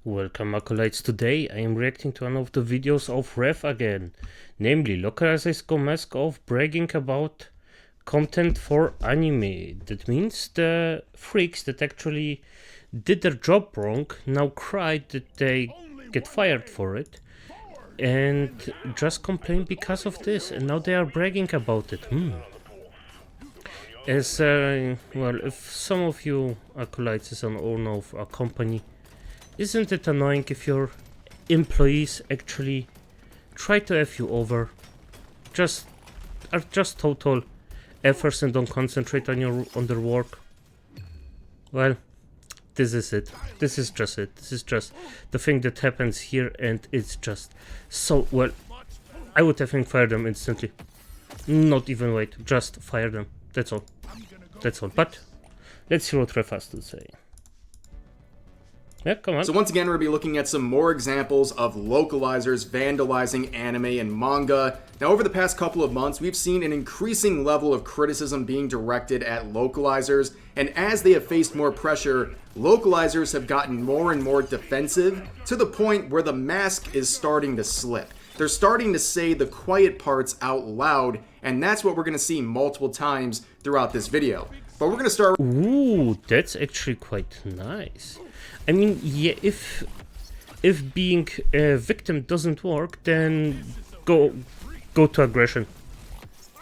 Welcome Acolytes. Today I am reacting to one of the videos of Rev again, namely Localizers go mask off bragging about content for anime. That means the freaks that actually did their job wrong now cried that they get fired for it and just complain because of this, and now they are bragging about it. As well, if some of you Acolytes is an owner of a company, isn't it annoying if your employees actually try to F you over? Are just total efforts and don't concentrate on their work? Well, this is it. This is just it. This is just the thing that happens here, and it's just so well. I would have fired them instantly. Not even wait, just fire them. That's all. That's all. But let's see what Ref has to say. Yeah, come on. So once again, we're going to be looking at some more examples of localizers vandalizing anime and manga. Now, over the past couple of months, we've seen an increasing level of criticism being directed at localizers, and as they have faced more pressure, localizers have gotten more and more defensive to the point where the mask is starting to slip. They're starting to say the quiet parts out loud, and that's what we're going to see multiple times throughout this video. But we're going to start... Ooh, that's actually quite nice. I mean, yeah, if being a victim doesn't work, then go to aggression.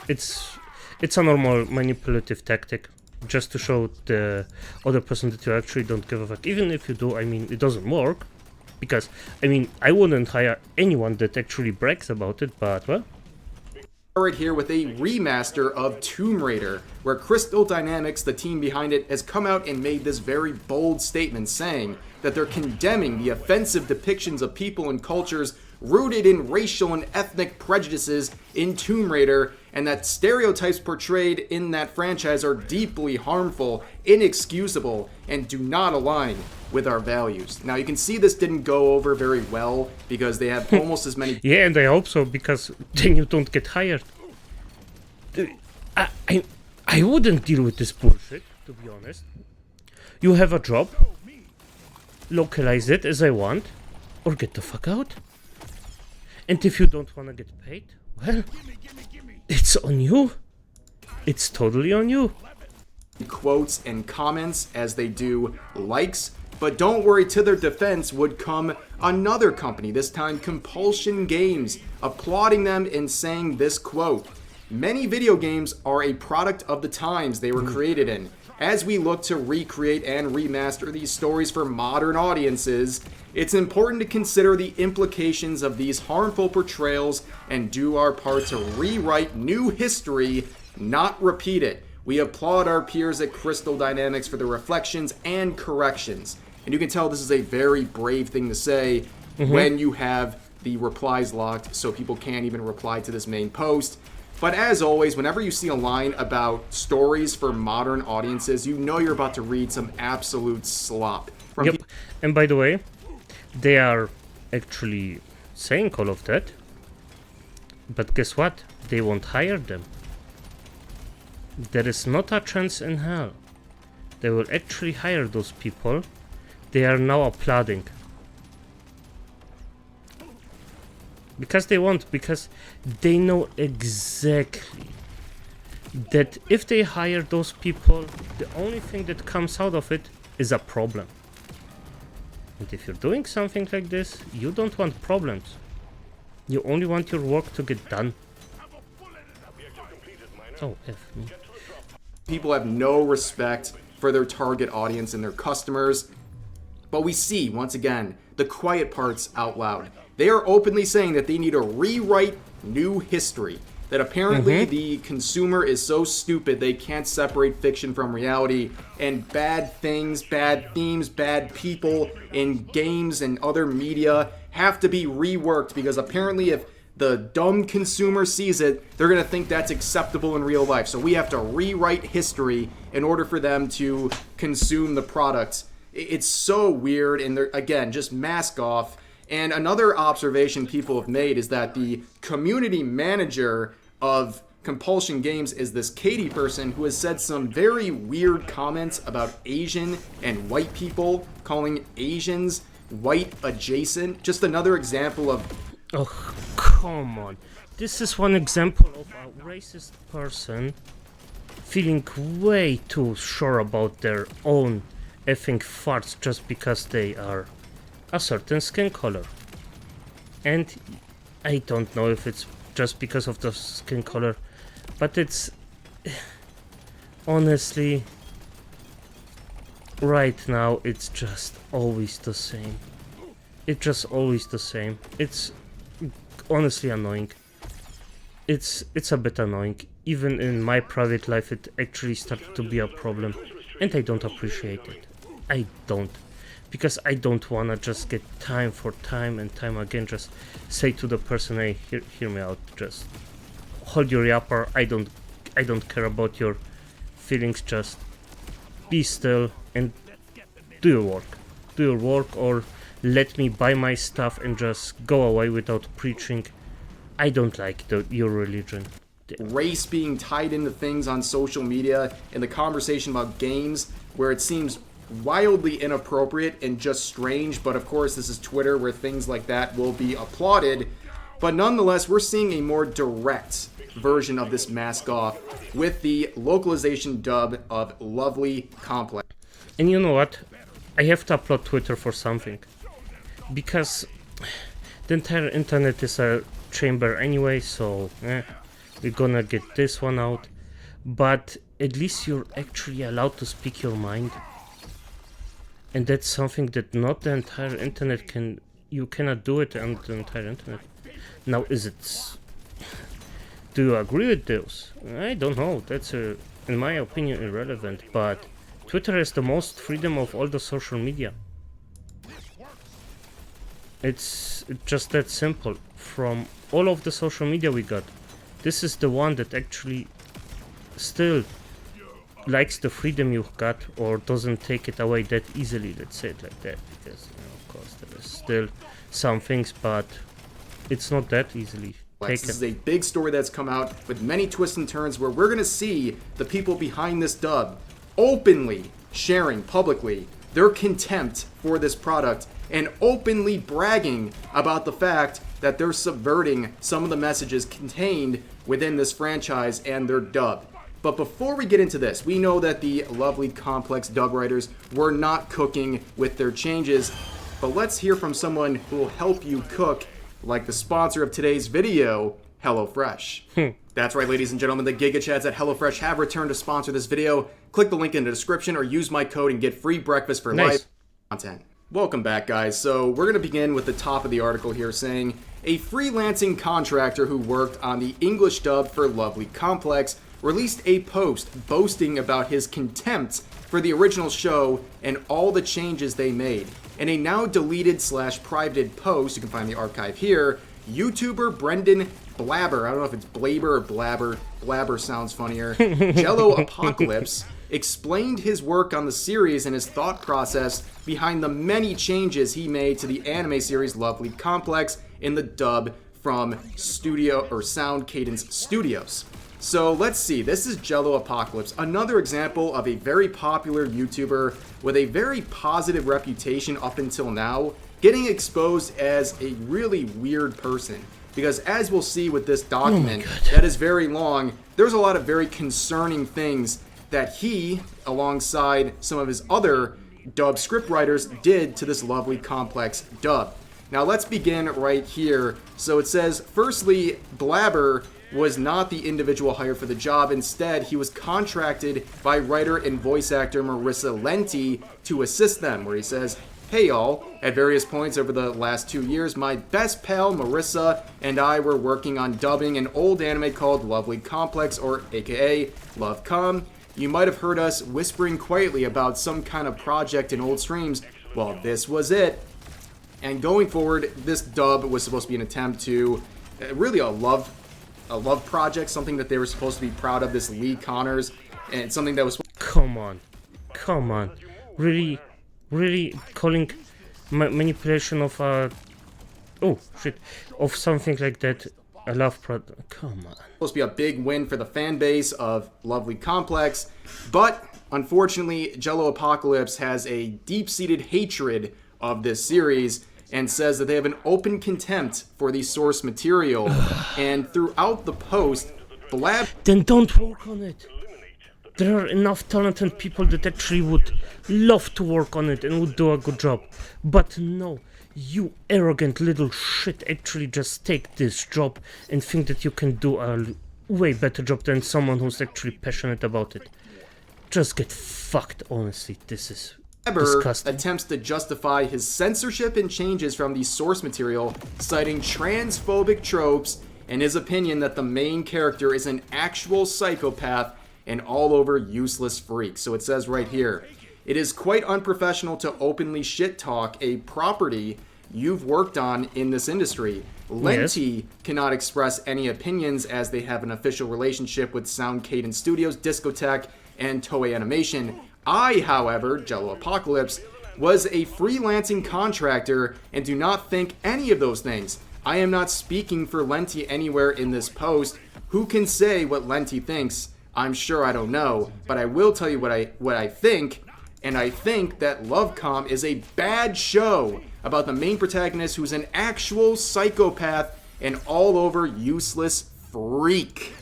It's a normal manipulative tactic, just to show the other person that you actually don't give a fuck. Even if you do, I mean, it doesn't work, because I mean, I wouldn't hire anyone that actually brags about it. But well. Right here with a remaster of Tomb Raider, where Crystal Dynamics, the team behind it, has come out and made this very bold statement saying that they're condemning the offensive depictions of people and cultures rooted in racial and ethnic prejudices in Tomb Raider, and that stereotypes portrayed in that franchise are deeply harmful, inexcusable, and do not align with our values. Now, you can see this didn't go over very well because they have almost as many... Yeah, and I hope so, because then you don't get hired. I wouldn't deal with this bullshit, to be honest. You have a job, localize it as I want, or get the fuck out. And if you don't want to get paid, well, it's on you. It's totally on you. Quotes and comments as they do likes. But don't worry, to their defense would come another company, this time Compulsion Games, applauding them and saying this quote: "Many video games are a product of the times they were created in. As we look to recreate and remaster these stories for modern audiences, it's important to consider the implications of these harmful portrayals and do our part to rewrite new history, not repeat it. We applaud our peers at Crystal Dynamics for the reflections and corrections." And you can tell this is a very brave thing to say when you have the replies locked, so people can't even reply to this main post. But as always, whenever you see a line about stories for modern audiences, you know you're about to read some absolute slop. Yep. And by the way, they are actually saying all of that. But guess what? They won't hire them. There is not a chance in hell. They will actually hire those people. They are now applauding. Because they won't, because they know exactly that if they hire those people, the only thing that comes out of it is a problem. And if you're doing something like this, you don't want problems. You only want your work to get done. Oh, F me. People have no respect for their target audience and their customers. But we see, once again, the quiet parts out loud. They are openly saying that they need to rewrite new history. That apparently the consumer is so stupid they can't separate fiction from reality, and bad things, bad themes, bad people in games and other media have to be reworked, because apparently if the dumb consumer sees it, they're going to think that's acceptable in real life. So we have to rewrite history in order for them to consume the product. It's so weird, and they're, again, just mask off. And another observation people have made is that the community manager of Compulsion Games is this Katie person who has said some very weird comments about Asian and white people, calling Asians white adjacent. Just another example of... Oh, come on. This is one example of a racist person feeling way too sure about their own effing farts just because they are a certain skin color. And I don't know if it's just because of the skin color, but it's honestly right now it's just always the same. It's just always the same. It's honestly annoying. It's a bit annoying. Even in my private life it actually started to be a problem, and I don't appreciate it. I don't. Because I don't wanna just get time for time and time again just say to the person, hey, hear me out, just hold your yapper, I don't care about your feelings, just be still and do your work. Do your work, or let me buy my stuff and just go away without preaching. I don't like your religion. Race being tied into things on social media and the conversation about games where it seems wildly inappropriate and just strange, but of course this is Twitter where things like that will be applauded. But nonetheless, we're seeing a more direct version of this mask off with the localization dub of Lovely Complex. And you know what? I have to applaud Twitter for something, because the entire internet is a chamber anyway, so we're gonna get this one out. But at least you're actually allowed to speak your mind. And that's something that not the entire internet can. You cannot do it on the entire internet. Now, is it? Do you agree with this? I don't know. That's, in my opinion, irrelevant. But Twitter has the most freedom of all the social media. It's just that simple. From all of the social media we got, this is the one that actually still likes the freedom you got, or doesn't take it away that easily, let's say it like that, because of course there is still some things, but it's not that easily taken. This is a big story that's come out with many twists and turns where we're going to see the people behind this dub openly sharing publicly their contempt for this product and openly bragging about the fact that they're subverting some of the messages contained within this franchise and their dub. But before we get into this, we know that the Lovely Complex dub writers were not cooking with their changes, but let's hear from someone who will help you cook, like the sponsor of today's video, HelloFresh. That's right, ladies and gentlemen, the Giga Chads at HelloFresh have returned to sponsor this video. Click the link in the description or use my code and get free breakfast for live content. Welcome back, guys. So we're going to begin with the top of the article here saying, a freelancing contractor who worked on the English dub for Lovely Complex released a post boasting about his contempt for the original show and all the changes they made. In a now deleted / privated post, you can find the archive here, YouTuber Brendan Blabber, I don't know if it's Blaber or Blabber, Blabber sounds funnier, Jello Apocalypse, explained his work on the series and his thought process behind the many changes he made to the anime series Lovely Complex in the dub from Sound Cadence Studios. So let's see, this is Jello Apocalypse, another example of a very popular YouTuber with a very positive reputation up until now, getting exposed as a really weird person. Because as we'll see with this document that is very long, there's a lot of very concerning things that he, alongside some of his other dub scriptwriters, did to this Lovely Complex dub. Now let's begin right here. So it says, firstly, Blabber was not the individual hired for the job. Instead, he was contracted by writer and voice actor Marissa Lenti to assist them, where he says, hey y'all, at various points over the last 2 years, my best pal Marissa and I were working on dubbing an old anime called Lovely Complex, or aka Love Com. You might have heard us whispering quietly about some kind of project in old streams. Well, this was it. And going forward, this dub was supposed to be an attempt to really a love project, something that they were supposed to be proud of, this Lee Connors, and something that was... Come on. Really calling manipulation of of something like that I love come on. Supposed to be a big win for the fan base of Lovely Complex, but unfortunately, Jello Apocalypse has a deep-seated hatred of this series and says that they have an open contempt for the source material. And throughout the post, Then don't work on it. There are enough talented people that actually would love to work on it and would do a good job. But no, you arrogant little shit actually just take this job and think that you can do a way better job than someone who's actually passionate about it. Just get fucked, honestly. This is disgusting. Attempts to justify his censorship and changes from the source material, citing transphobic tropes and his opinion that the main character is an actual psychopath and all-over useless freak. So it says right here, it is quite unprofessional to openly shit-talk a property you've worked on in this industry. Lenti cannot express any opinions as they have an official relationship with Sound Cadence Studios, Discotech, and Toei Animation. I, however, Jello Apocalypse, was a freelancing contractor and do not think any of those things. I am not speaking for Lenti anywhere in this post. Who can say what Lenti thinks? I'm sure I don't know, but I will tell you what I think, and I think that Lovecom is a bad show about the main protagonist who's an actual psychopath and all-over useless freak.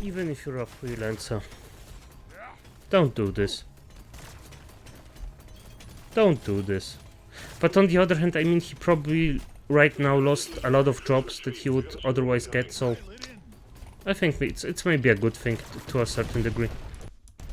Even if you're a freelancer, don't do this. Don't do this. But on the other hand, I mean, he probably right now lost a lot of jobs that he would otherwise get, so I think it's maybe a good thing to a certain degree.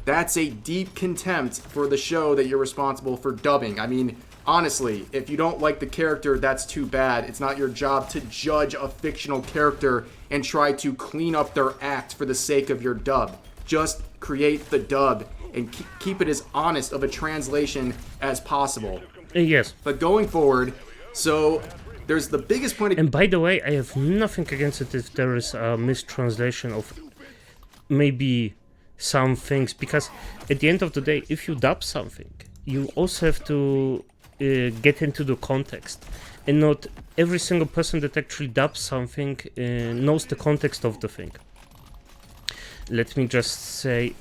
That's a deep contempt for the show that you're responsible for dubbing. I mean, honestly, if you don't like the character, that's too bad. It's not your job to judge a fictional character and try to clean up their act for the sake of your dub. Just create the dub and keep it as honest of a translation as possible. Yes. But going forward, so there's the biggest point. And by the way, I have nothing against it if there is a mistranslation of maybe some things, because at the end of the day, if you dub something, you also have to get into the context, and not every single person that actually dubs something knows the context of the thing. Let me just say,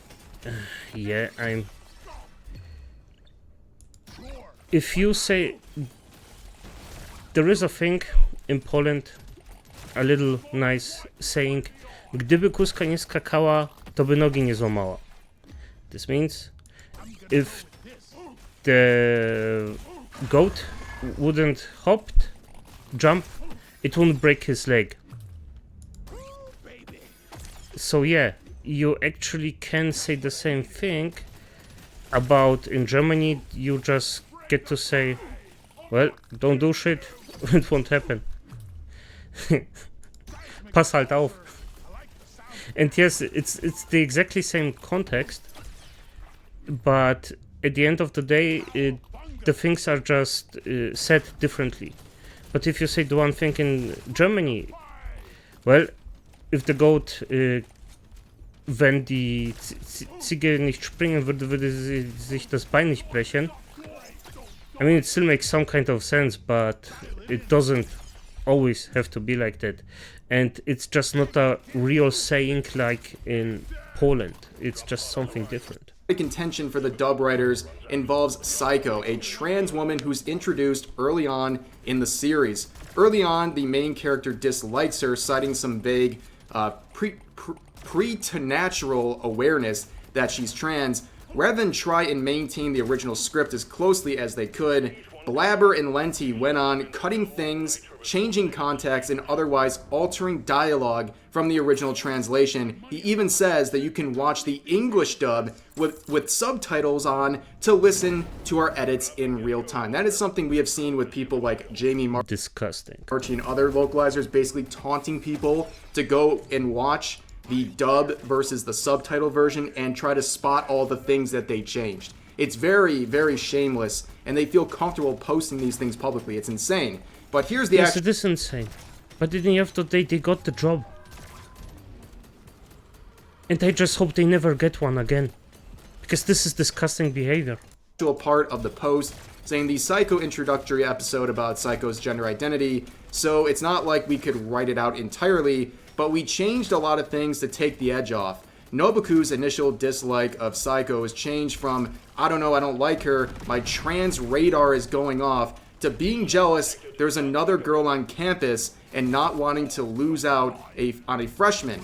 if you say there is a thing in Poland, a little nice saying, gdyby kuska nie skakała, to by nogi nie złamała. This means if the goat wouldn't jump, it wouldn't break his leg. So yeah, you actually can say the same thing about in Germany. You just get to say, well, don't do shit, it won't happen. Pass halt auf. And yes, it's the exactly same context, but at the end of the day, the things are just said differently. But if you say the one thing in Germany, well, if the goat, wenn die Ziege nicht springen würde, würde sie sich das Bein nicht brechen. I mean, it still makes some kind of sense, but it doesn't always have to be like that. And it's just not a real saying like in Poland. It's just something different. The contention for the dub writers involves Psycho, a trans woman who's introduced early on in the series. Early on, the main character dislikes her, citing some vague preternatural awareness that she's trans. Rather than try and maintain the original script as closely as they could, Blabber and Lenti went on cutting things, changing context, and otherwise altering dialogue from the original translation. He even says that you can watch the English dub with subtitles on to listen to our edits in real time. That is something we have seen with people like Jamie Disgusting. Marchi and other localizers, basically taunting people to go and watch the dub versus the subtitle version and try to spot all the things that they changed. It's very, very shameless, and they feel comfortable posting these things publicly. It's insane. But here's the Yes, it is insane. But at the end of the day, they got the job. And I just hope they never get one again. Because this is disgusting behavior. Part of the post saying the Psycho introductory episode about Psycho's gender identity so it's not like we could write it out entirely, but we changed a lot of things to take the edge off. Nobuku's initial dislike of Psycho has changed from, I don't know, I don't like her, my trans radar is going off, to being jealous there's another girl on campus and not wanting to lose out to a freshman.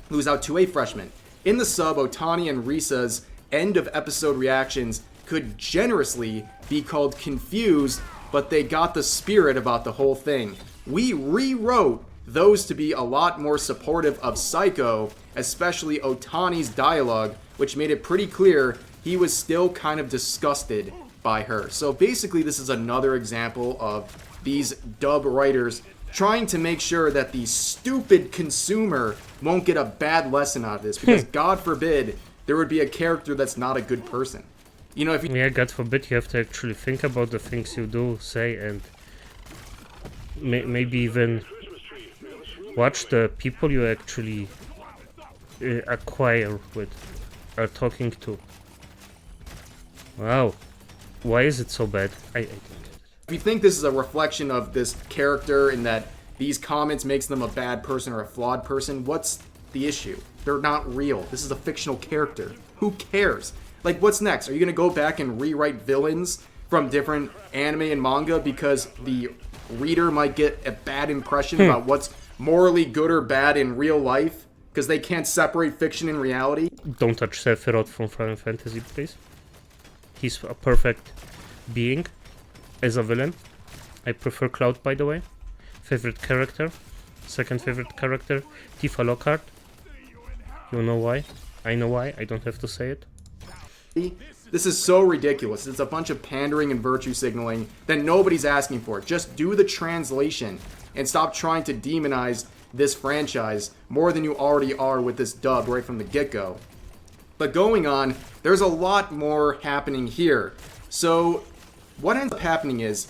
In the sub, Otani and Risa's end of episode reactions could generously be called confused, but they got the spirit about the whole thing. We rewrote those to be a lot more supportive of Psycho, especially Otani's dialogue, which made it pretty clear he was still kind of disgusted by her. So basically this is another example of these dub writers trying to make sure that the stupid consumer won't get a bad lesson out of this, because God forbid there would be a character that's not a good person. You know, if you... Yeah, God forbid, you have to actually think about the things you do, say, and maybe even watch the people you actually acquire with, are talking to. Wow. Why is it so bad? I don't get it. If you think this is a reflection of this character and that these comments makes them a bad person or a flawed person, what's the issue? They're not real. This is a fictional character. Who cares? Like, what's next? Are you going to go back and rewrite villains from different anime and manga because the reader might get a bad impression about what's morally good or bad in real life because they can't separate fiction and reality? Don't touch Sephiroth from Final Fantasy, please. He's a perfect being as a villain. I prefer Cloud, by the way. Favorite character. Second favorite character, Tifa Lockhart. You know why? I know why. I don't have to say it. This is so ridiculous. It's a bunch of pandering and virtue signaling that nobody's asking for. Just do the translation and stop trying to demonize this franchise more than you already are with this dub right from the get-go. But going on, there's a lot more happening here. So what ends up happening is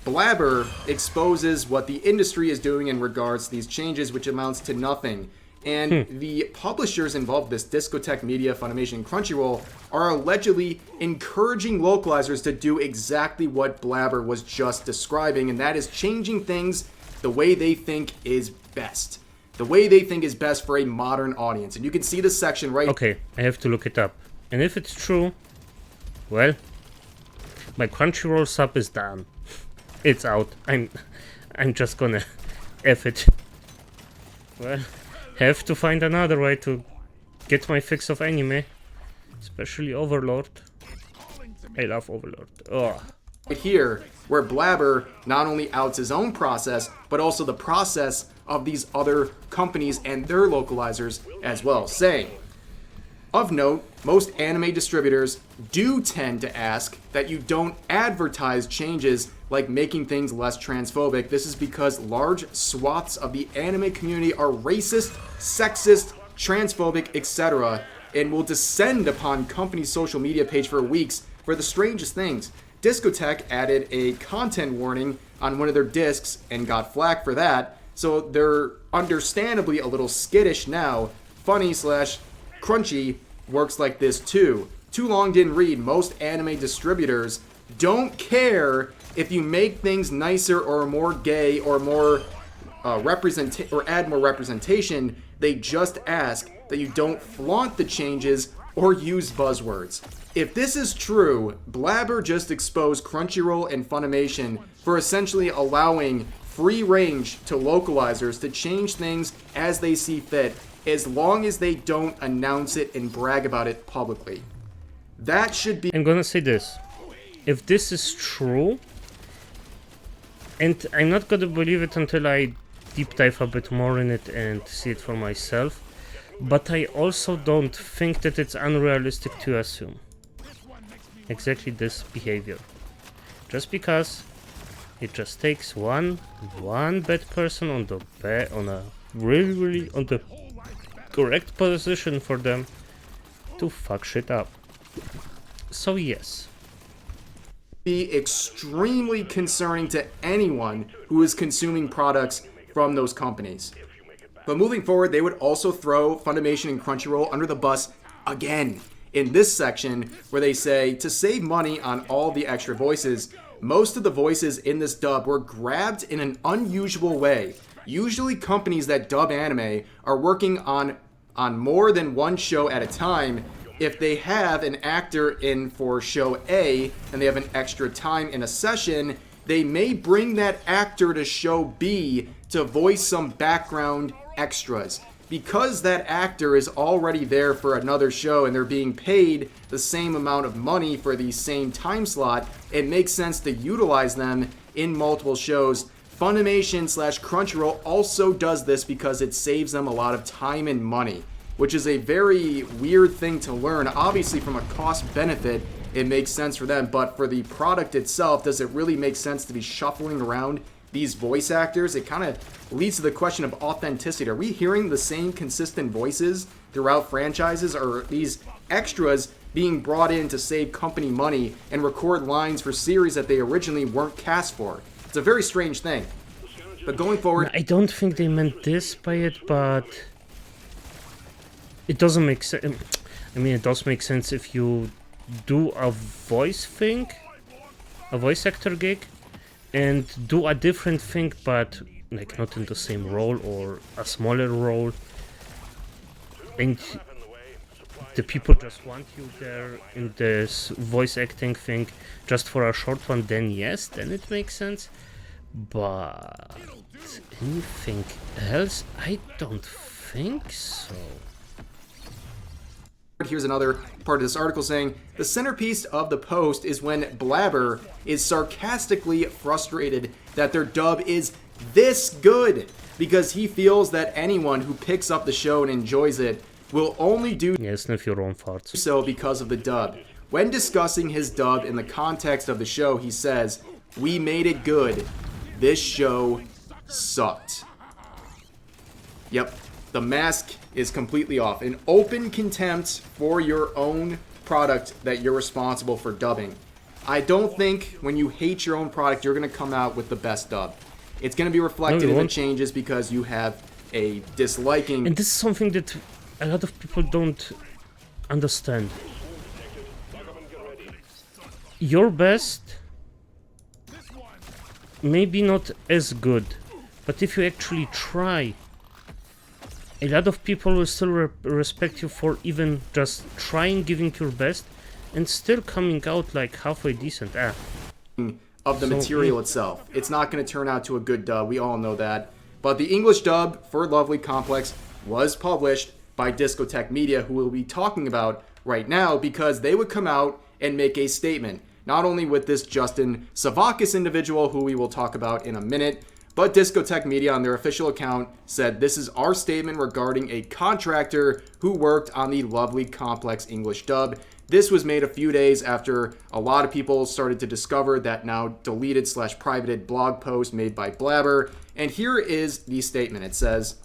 Blabber exposes what the industry is doing in regards to these changes, which amounts to nothing. And the publishers involved, this Discotek Media, Funimation, and Crunchyroll, are allegedly encouraging localizers to do exactly what Blabber was just describing, and that is changing things the way they think is best. The way they think is best for a modern audience. And you can see the section right... Okay, I have to look it up. And if it's true, well, my Crunchyroll sub is done. It's out. I'm just gonna F it. Well, have to find another way to get my fix of anime. Especially Overlord. I love Overlord. Oh. Here, where Blabber not only outs his own process, but also the process of these other companies and their localizers as well, saying, of note, most anime distributors do tend to ask that you don't advertise changes like making things less transphobic. This is because large swaths of the anime community are racist, sexist, transphobic, etc., and will descend upon company' social media page for weeks for the strangest things. Discotek added a content warning on one of their discs and got flack for that, so they're understandably a little skittish now. Funny/Crunchy works like this too. Too Long Didn't Read, most anime distributors don't care if you make things nicer or more gay or more or add more representation. They just ask that you don't flaunt the changes or use buzzwords. If this is true, Blabber just exposed Crunchyroll and Funimation for essentially allowing free range to localizers to change things as they see fit, as long as they don't announce it and brag about it publicly. That should be... I'm gonna say this. If this is true, and I'm not gonna believe it until I deep dive a bit more in it and see it for myself, but I also don't think that it's unrealistic to assume exactly this behavior. Just because it just takes one bad person on the on the correct position for them to fuck shit up. So yes. Be extremely concerning to anyone who is consuming products from those companies. But moving forward, they would also throw Funimation and Crunchyroll under the bus again. in this section where they say to save money on all the extra voices, most of the voices in this dub were grabbed in an unusual way. Usually companies that dub anime are working on more than one show at a time. If they have an actor in for show A and they have an extra time in a session, they may bring that actor to show B to voice some background extras. Because that actor is already there for another show and they're being paid the same amount of money for the same time slot, it makes sense to utilize them in multiple shows. Funimation/Crunchyroll also does this because it saves them a lot of time and money, which is a very weird thing to learn. Obviously, from a cost benefit, it makes sense for them, but for the product itself, does it really make sense to be shuffling around these voice actors? It kind of leads to the question of authenticity. Are we hearing the same consistent voices throughout franchises, or are these extras being brought in to save company money and record lines for series that they originally weren't cast for? It's a very strange thing. But going forward, I don't think they meant this by it, but it doesn't make sense. I mean, it does make sense if you do a voice thing, a voice actor gig, and do a different thing, but like not in the same role or a smaller role, and the people just want you there in this voice acting thing just for a short one, then yes, then it makes sense. But anything else, I don't think so. Here's another part of this article saying, the centerpiece of the post is when Blabber is sarcastically frustrated that their dub is this good, because he feels that anyone who picks up the show and enjoys it will only do sniff your own farts. so because of the dub. When discussing his dub in the context of the show, he says, "We made it good. This show sucked." Yep, the mask is completely off. An open contempt for your own product that you're responsible for dubbing. I don't think when you hate your own product, you're going to come out with the best dub. It's going to be reflected in the changes because you have a disliking. And this is something that a lot of people don't understand. Your best, maybe not as good, but if you actually try, a lot of people will still respect you for even just trying, giving your best, and still coming out like halfway decent. Of the material itself. It's not going to turn out to a good dub, we all know that. But the English dub for Lovely Complex was published by Discotheque Media, who we'll be talking about right now, because they would come out and make a statement. Not only with this Justin Savakis individual, who we will talk about in a minute, but Discotheque Media on their official account said, "This is our statement regarding a contractor who worked on the Lovely Complex English dub." This was made a few days after a lot of people started to discover that now deleted/privated blog post made by Blabber. And here is the statement. It says,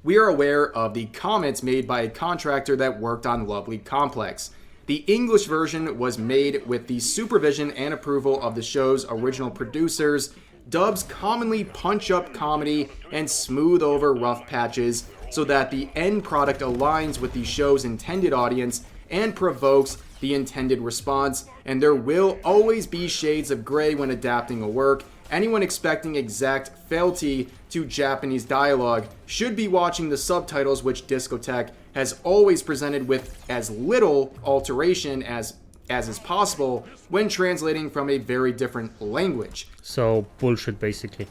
"We are aware of the comments made by a contractor that worked on Lovely Complex. The English version was made with the supervision and approval of the show's original producers. Dubs commonly punch up comedy and smooth over rough patches so that the end product aligns with the show's intended audience and provokes the intended response, and there will always be shades of gray when adapting a work. Anyone expecting exact fealty to Japanese dialogue should be watching the subtitles, which Discotheque has always presented with as little alteration as is possible when translating from a very different language." So bullshit, basically.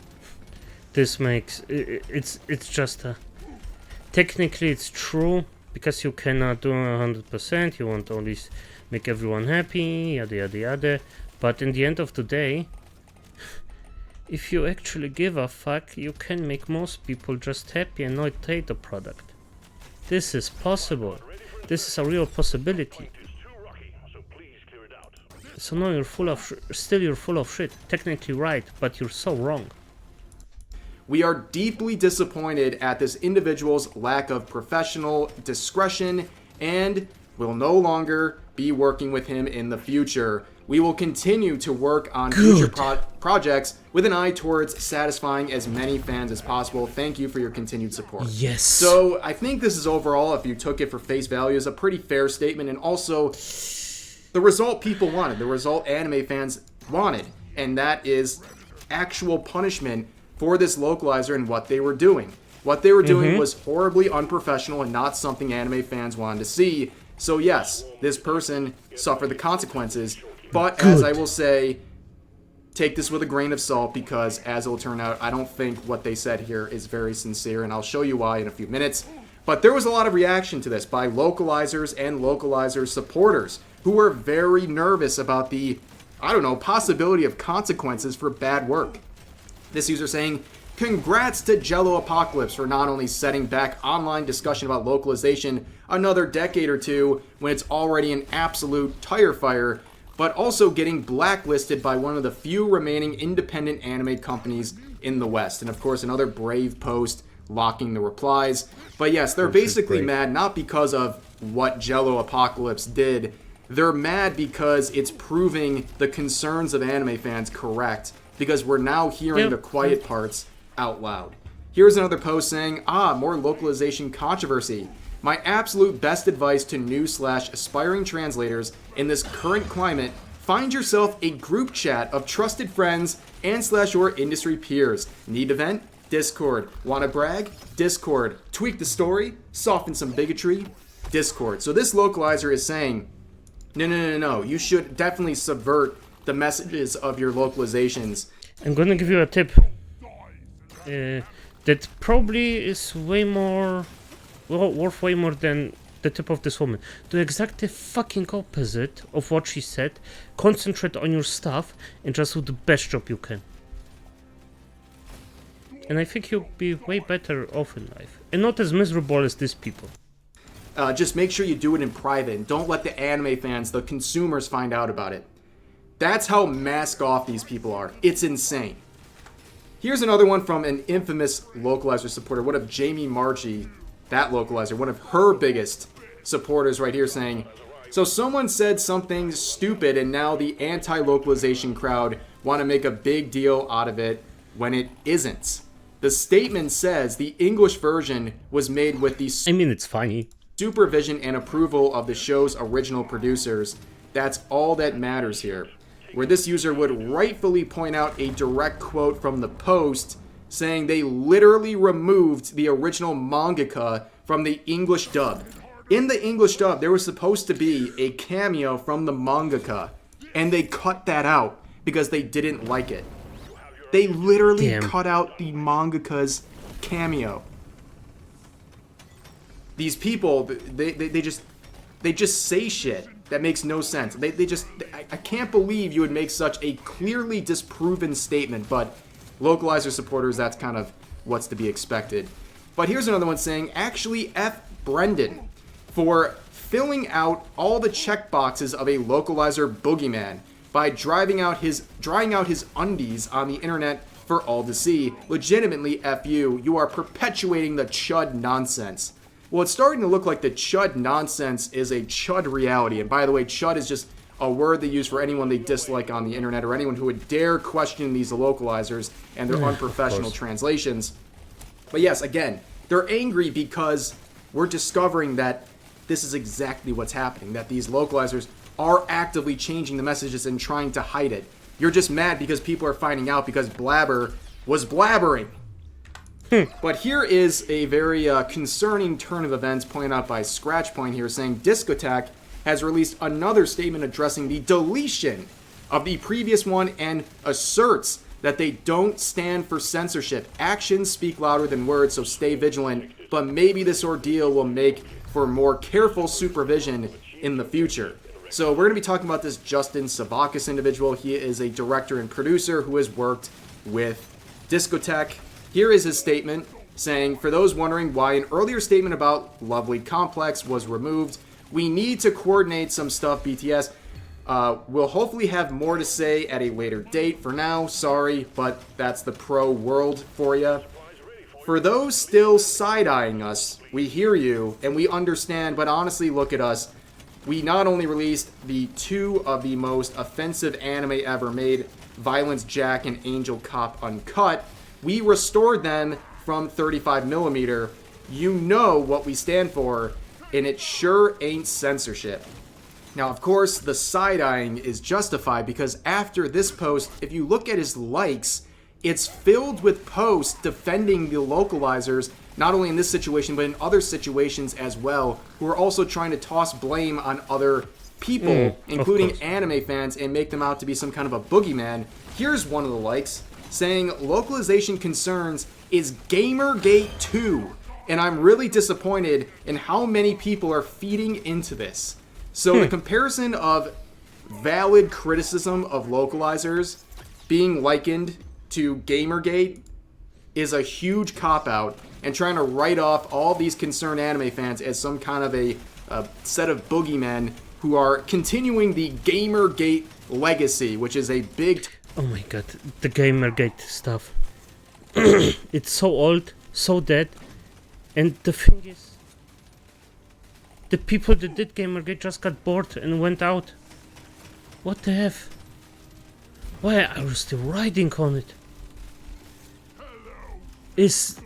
This makes it's just a technically it's true, because you cannot do 100%. You want always make everyone happy, yada yada yada. But in the end of the day, if you actually give a fuck, you can make most people just happy and not hate the product. This is possible. This is a real possibility. So now you're full of you're full of shit. Technically right, but you're so wrong. "We are deeply disappointed at this individual's lack of professional discretion and will no longer be working with him in the future. We will continue to work on future projects with an eye towards satisfying as many fans as possible. Thank you for your continued support. Yes. So I think this is overall, if you took it for face value, is a pretty fair statement, and also the result people wanted, the result anime fans wanted, and that is actual punishment for this localizer and what they were doing. What they were doing was horribly unprofessional and not something anime fans wanted to see. So yes, this person suffered the consequences. But as I will say, take this with a grain of salt, because as it will turn out, I don't think what they said here is very sincere, and I'll show you why in a few minutes. But there was a lot of reaction to this by localizers and localizer supporters who were very nervous about the, possibility of consequences for bad work. This user saying, congrats to Jello Apocalypse for not only setting back online discussion about localization another decade or two when it's already an absolute tire fire, but also getting blacklisted by one of the few remaining independent anime companies in the West. And of course, another brave post locking the replies. But yes, they're basically mad not because of what Jello Apocalypse did. They're mad because it's proving the concerns of anime fans correct, because we're now hearing the quiet parts out loud. Here's another post saying, more localization controversy. My absolute best advice to new/aspiring translators in this current climate, find yourself a group chat of trusted friends and/or industry peers. Need event? Discord. Wanna brag? Discord. Tweak the story? Soften some bigotry? Discord. So this localizer is saying, no, you should definitely subvert the messages of your localizations. I'm gonna give you a tip that probably is way more worth way more than the tip of this woman. Do exactly fucking opposite of what she said. Concentrate on your stuff and just do the best job you can. And I think you'll be way better off in life, and not as miserable as these people. Just make sure you do it in private, and don't let the anime fans, the consumers, find out about it. That's how mask off these people are. It's insane. Here's another one from an infamous localizer supporter, one of Jamie Marchi, that localizer, one of her biggest supporters right here, saying, so someone said something stupid and now the anti-localization crowd want to make a big deal out of it when it isn't. The statement says the English version was made with the it's funny. supervision and approval of the show's original producers. That's all that matters here. Where this user would rightfully point out a direct quote from the post saying they literally removed the original mangaka from the English dub. In the English dub, there was supposed to be a cameo from the mangaka, and they cut that out because they didn't like it. They literally cut out the mangaka's cameo. These people, they just say shit that makes no sense. I can't believe you would make such a clearly disproven statement, but localizer supporters, that's kind of what's to be expected. But here's another one saying, actually F Brendan for filling out all the checkboxes of a localizer boogeyman by drying out his undies on the internet for all to see. Legitimately, F you are perpetuating the chud nonsense. Well, it's starting to look like the chud nonsense is a chud reality. And by the way, chud is just a word they use for anyone they dislike on the internet, or anyone who would dare question these localizers and their unprofessional translations. But yes, again, they're angry because we're discovering that this is exactly what's happening, that these localizers are actively changing the messages and trying to hide it. You're just mad because people are finding out because Blabber was blabbering. But here is a very concerning turn of events pointed out by Scratchpoint here, saying Discotheque has released another statement addressing the deletion of the previous one and asserts that they don't stand for censorship. Actions speak louder than words, so stay vigilant, but maybe this ordeal will make for more careful supervision in the future. So we're going to be talking about this Justin Savakis individual. He is a director and producer who has worked with Discotheque. Here is his statement saying, for those wondering why an earlier statement about Lovely Complex was removed, we need to coordinate some stuff, BTS. We'll hopefully have more to say at a later date. For now, sorry, but that's the pro world for you. For those still side-eyeing us, we hear you and we understand, but honestly, look at us. we not only released the 2 of the most offensive anime ever made, Violence Jack and Angel Cop Uncut, we restored them from 35mm. You know what we stand for, and it sure ain't censorship. Now, of course, the side-eyeing is justified because after this post, if you look at his likes, it's filled with posts defending the localizers, not only in this situation, but in other situations as well, who are also trying to toss blame on other people, including anime fans, and make them out to be some kind of a boogeyman. Here's one of the likes, saying, localization concerns is Gamergate 2, and I'm really disappointed in how many people are feeding into this. So the comparison of valid criticism of localizers being likened to Gamergate is a huge cop-out, and trying to write off all these concerned anime fans as some kind of a set of boogeymen who are continuing the Gamergate legacy, which is a big... Oh my god, the Gamergate stuff. It's so old, so dead, and the thing is, the people that did Gamergate just got bored and went out. What the F? Why are you still riding on it? Is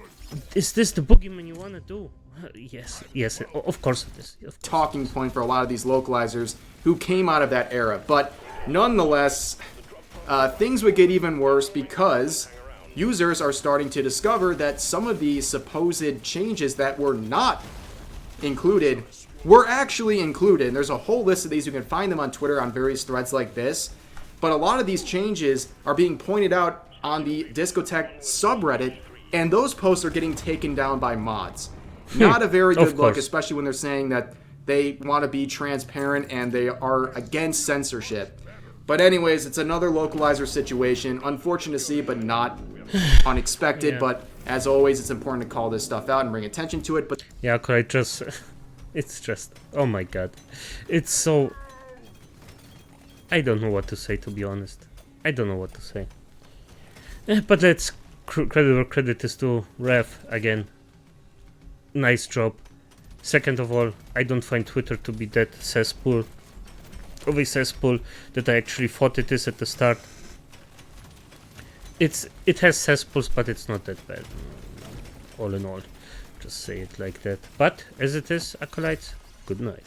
this the boogeyman you wanna do? Yes, of course it is. Talking point for a lot of these localizers who came out of that era. But nonetheless, things would get even worse because users are starting to discover that some of the supposed changes that were not included were actually included. And there's a whole list of these. You can find them on Twitter on various threads like this. But a lot of these changes are being pointed out on the Discotheque subreddit, and those posts are getting taken down by mods. Not a very good look, especially when they're saying that they want to be transparent and they are against censorship. But anyways, it's another localizer situation. Unfortunate to see, but not unexpected. Yeah. But as always, it's important to call this stuff out and bring attention to it. But yeah, it's just, oh my god. It's so... I don't know what to say, to be honest. I don't know what to say. But let's credit where credit is to Rev again. Nice job. Second of all, I don't find Twitter to be that cesspool of a cesspool that I actually thought it is at the start. It has cesspools, but it's not that bad. All in all, just say it like that. But as it is, acolytes, good night.